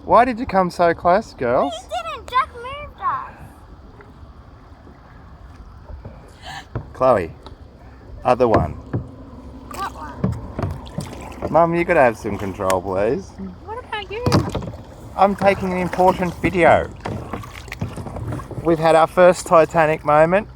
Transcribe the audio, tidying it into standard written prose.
Why did you come so close, girls? We didn't. Jack moved us. Chloe, other one. What one? Mum, you gotta have some control, please. What about you? I'm taking an important video. We've had our first Titanic moment.